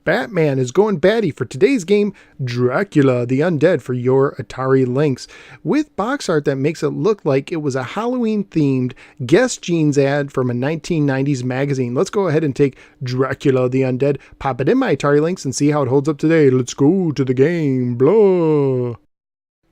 Batman is going batty for today's game, Dracula The Undead for your Atari Lynx, with box art that makes it look like it was a Halloween-themed Guess Jeans ad from a 1990s magazine. Let's go ahead and take Dracula The Undead, pop it in my Atari Lynx, and see how it holds up today. Let's go to the game. Blah.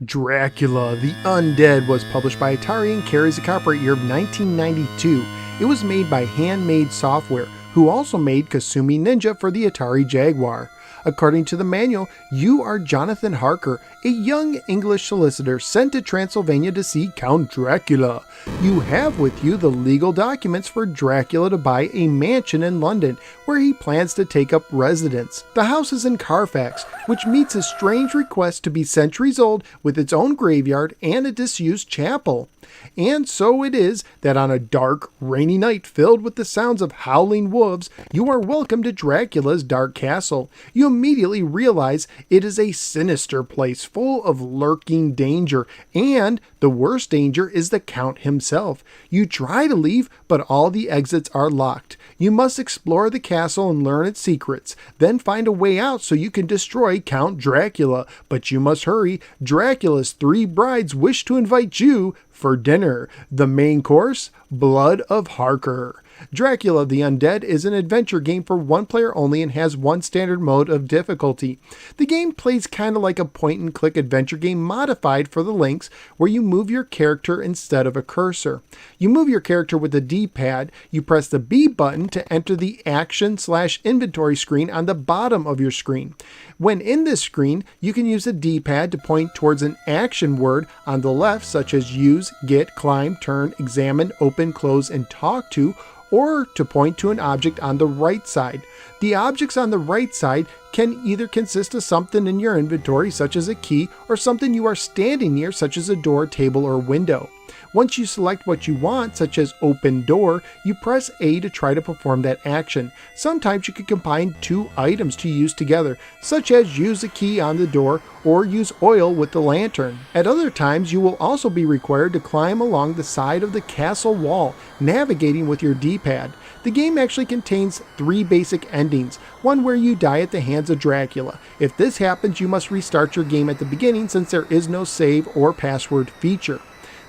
Dracula The Undead was published by Atari and carries a copyright year of 1992. It was made by Handmade Software, who also made Kasumi Ninja for the Atari Jaguar. According to the manual, you are Jonathan Harker, a young English solicitor sent to Transylvania to see Count Dracula. You have with you the legal documents for Dracula to buy a mansion in London, where he plans to take up residence. The house is in Carfax, which meets his strange request to be centuries old with its own graveyard and a disused chapel. And so it is that on a dark, rainy night filled with the sounds of howling wolves, you are welcome to Dracula's dark castle. You immediately realize it is a sinister place full of lurking danger, and the worst danger is the Count himself. You try to leave, but all the exits are locked. You must explore the castle and learn its secrets, then find a way out so you can destroy Count Dracula. But you must hurry. Dracula's 3 brides wish to invite you for dinner. The main course, Blood of Harker. Dracula the Undead is an adventure game for one player only and has one standard mode of difficulty. The game plays kind of like a point-and-click adventure game modified for the Lynx, where you move your character instead of a cursor. You move your character with the D-pad, you press the B button to enter the action/inventory screen on the bottom of your screen. When in this screen, you can use the D-pad to point towards an action word on the left, such as use, get, climb, turn, examine, open, close, and talk to, or to point to an object on the right side. The objects on the right side can either consist of something in your inventory, such as a key, or something you are standing near, such as a door, table, or window. Once you select what you want, such as open door, you press A to try to perform that action. Sometimes you can combine 2 items to use together, such as use a key on the door or use oil with the lantern. At other times, you will also be required to climb along the side of the castle wall, navigating with your D-pad. The game actually contains 3 basic endings, one where you die at the hands of Dracula. If this happens, you must restart your game at the beginning since there is no save or password feature.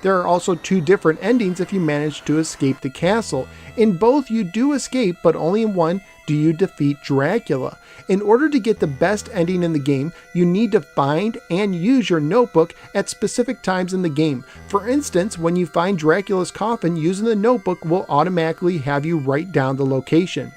There are also 2 different endings if you manage to escape the castle. In both you do escape, but only in one do you defeat Dracula. In order to get the best ending in the game, you need to find and use your notebook at specific times in the game. For instance, when you find Dracula's coffin, using the notebook will automatically have you write down the location.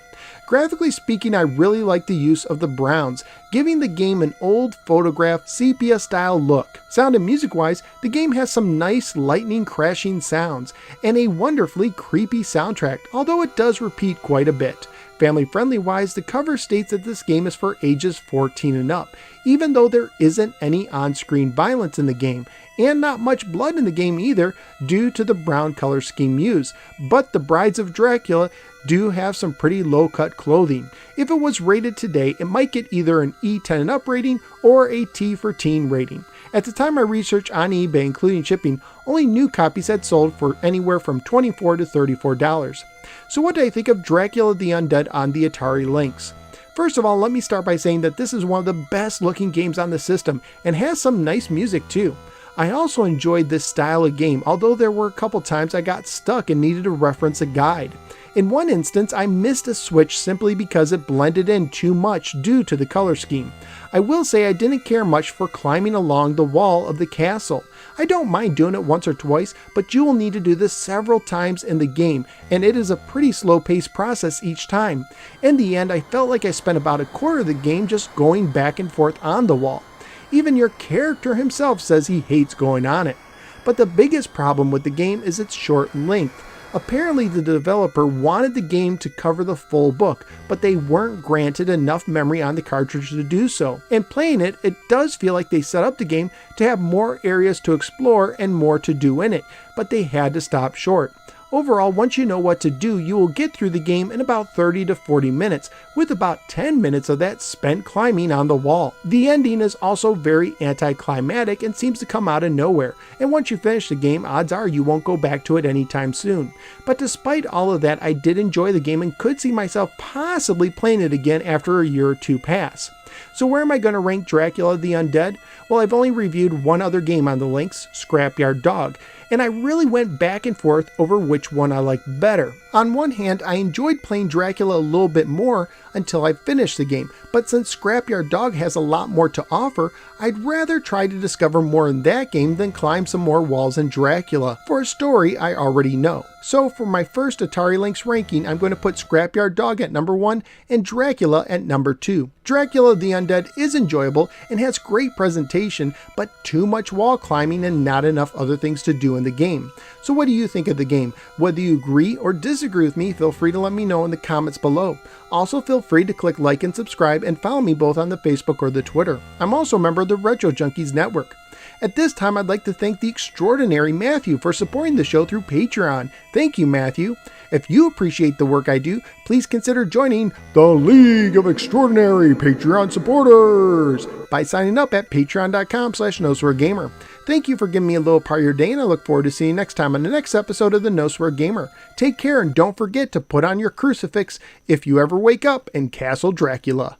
Graphically speaking, I really like the use of the browns, giving the game an old photograph sepia style look. Sound and music wise, the game has some nice lightning crashing sounds and a wonderfully creepy soundtrack, although it does repeat quite a bit. Family friendly wise, the cover states that this game is for ages 14 and up, even though there isn't any on-screen violence in the game, and not much blood in the game either due to the brown color scheme used, but the brides of Dracula do have some pretty low-cut clothing. If it was rated today, it might get either an E10 and up rating or a T for teen rating. At the time I researched on eBay, including shipping, only new copies had sold for anywhere from $24 to $34. So what do I think of Dracula the Undead on the Atari Lynx? First of all, let me start by saying that this is one of the best looking games on the system and has some nice music too. I also enjoyed this style of game, although there were a couple times I got stuck and needed to reference a guide. In one instance, I missed a switch simply because it blended in too much due to the color scheme. I will say I didn't care much for climbing along the wall of the castle. I don't mind doing it once or twice, but you will need to do this several times in the game, and it is a pretty slow-paced process each time. In the end, I felt like I spent about a quarter of the game just going back and forth on the wall. Even your character himself says he hates going on it. But the biggest problem with the game is its short length. Apparently the developer wanted the game to cover the full book, but they weren't granted enough memory on the cartridge to do so. And playing it, it does feel like they set up the game to have more areas to explore and more to do in it, but they had to stop short. Overall, once you know what to do, you will get through the game in about 30 to 40 minutes, with about 10 minutes of that spent climbing on the wall. The ending is also very anticlimactic and seems to come out of nowhere, and once you finish the game, odds are you won't go back to it anytime soon. But despite all of that, I did enjoy the game and could see myself possibly playing it again after a year or two pass. So where am I going to rank Dracula the Undead? Well, I've only reviewed one other game on the Lynx, Scrapyard Dog, and I really went back and forth over which one I liked better. On one hand, I enjoyed playing Dracula a little bit more until I finished the game, but since Scrapyard Dog has a lot more to offer, I'd rather try to discover more in that game than climb some more walls in Dracula for a story I already know. So for my first Atari Lynx ranking, I'm going to put Scrapyard Dog at number 1 and Dracula at number 2. Dracula the Undead is enjoyable and has great presentation, but too much wall climbing and not enough other things to do in the game. So what do you think of the game? Whether you agree or disagree with me, feel free to let me know in the comments below. Also feel free to click like and subscribe and follow me both on the Facebook or the Twitter. I'm also a member of the Retro Junkies Network. At this time, I'd like to thank the extraordinary Matthew for supporting the show through Patreon. Thank you, Matthew. If you appreciate the work I do, please consider joining the League of Extraordinary Patreon Supporters by signing up at patreon.com/NoSwearGamer. Thank you for giving me a little part of your day, and I look forward to seeing you next time on the next episode of the No Swear Gamer. Take care, and don't forget to put on your crucifix if you ever wake up in Castle Dracula.